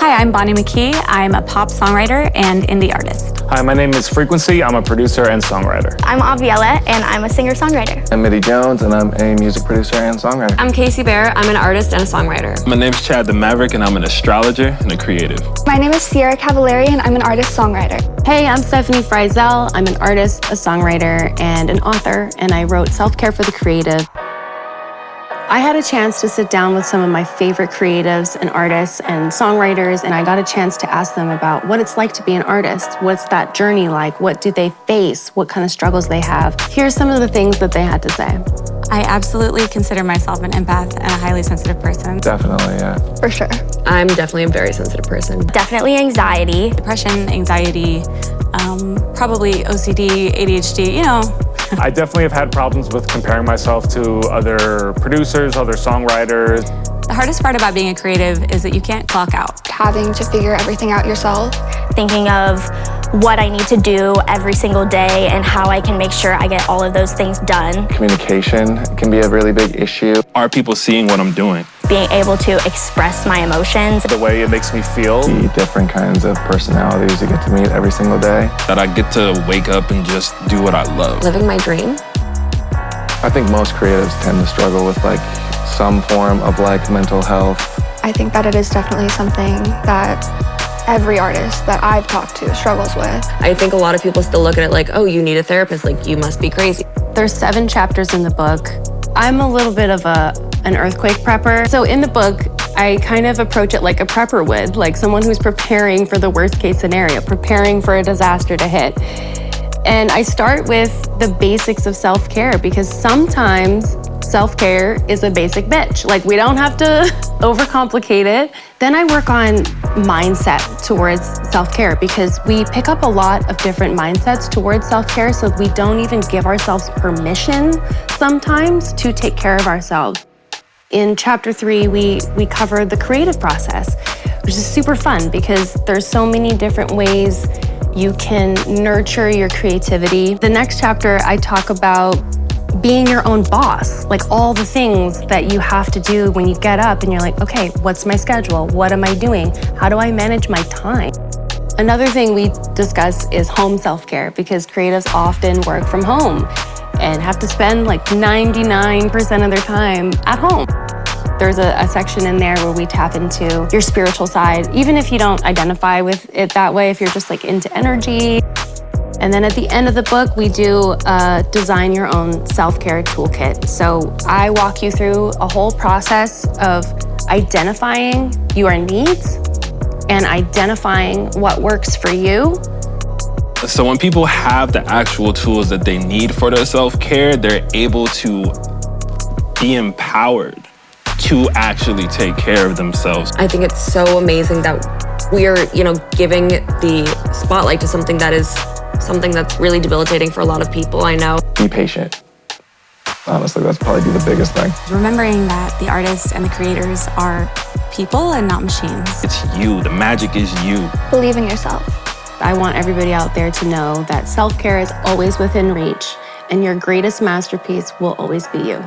Hi, I'm Bonnie McKee. I'm a pop songwriter and indie artist. Hi, my name is Frequency. I'm a producer and songwriter. I'm Aviella, and I'm a singer-songwriter. I'm Mitty Jones, and I'm a music producer and songwriter. I'm Casey Bear. I'm an artist and a songwriter. My name is Chad the Maverick, and I'm an astrologer and a creative. My name is Sierra Cavallari, and I'm an artist-songwriter. Hey, I'm Stefani Fryzel. I'm an artist, a songwriter, and an author, and I wrote Self-Care for the Creative. I had a chance to sit down with some of my favorite creatives and artists and songwriters, and I got a chance to ask them about what it's like to be an artist. What's that journey like? What do they face? What kind of struggles they have? Here's some of the things that they had to say. I absolutely consider myself an empath and a highly sensitive person. Definitely, yeah. For sure. I'm definitely a very sensitive person. Definitely anxiety. Depression, anxiety, probably OCD, ADHD, you know. I definitely have had problems with comparing myself to other producers, other songwriters. The hardest part about being a creative is that you can't clock out. Having to figure everything out yourself. Thinking of what I need to do every single day and how I can make sure I get all of those things done. Communication can be a really big issue. Are people seeing what I'm doing? Being able to express my emotions. The way it makes me feel. The different kinds of personalities you get to meet every single day. That I get to wake up and just do what I love. Living my dream. I think most creatives tend to struggle with some form of mental health. I think that it is definitely something that every artist that I've talked to struggles with. I think a lot of people still look at it like, oh, you need a therapist, like you must be crazy. There's 7 chapters in the book. I'm a little bit of an earthquake prepper. So in the book, I kind of approach it like a prepper would, like someone who's preparing for the worst case scenario, preparing for a disaster to hit. And I start with the basics of self-care because sometimes self-care is a basic bitch. Like we don't have to overcomplicate it. Then I work on mindset towards self-care because we pick up a lot of different mindsets towards self-care, so we don't even give ourselves permission sometimes to take care of ourselves. In chapter 3, we cover the creative process, which is super fun because there's so many different ways you can nurture your creativity. The next chapter, I talk about being your own boss, like all the things that you have to do when you get up and you're like, okay, what's my schedule? What am I doing? How do I manage my time? Another thing we discuss is home self-care because creatives often work from home and have to spend 99% of their time at home. There's a section in there where we tap into your spiritual side, even if you don't identify with it that way, if you're just into energy. And then at the end of the book, we do design your own self-care toolkit. So I walk you through a whole process of identifying your needs and identifying what works for you. So when people have the actual tools that they need for their self-care, they're able to be empowered to actually take care of themselves. I think it's so amazing that we are, giving the spotlight to something that's really debilitating for a lot of people, I know. Be patient. Honestly, that's probably the biggest thing. Remembering that the artists and the creators are people and not machines. It's you. The magic is you. Believe in yourself. I want everybody out there to know that self-care is always within reach, and your greatest masterpiece will always be you.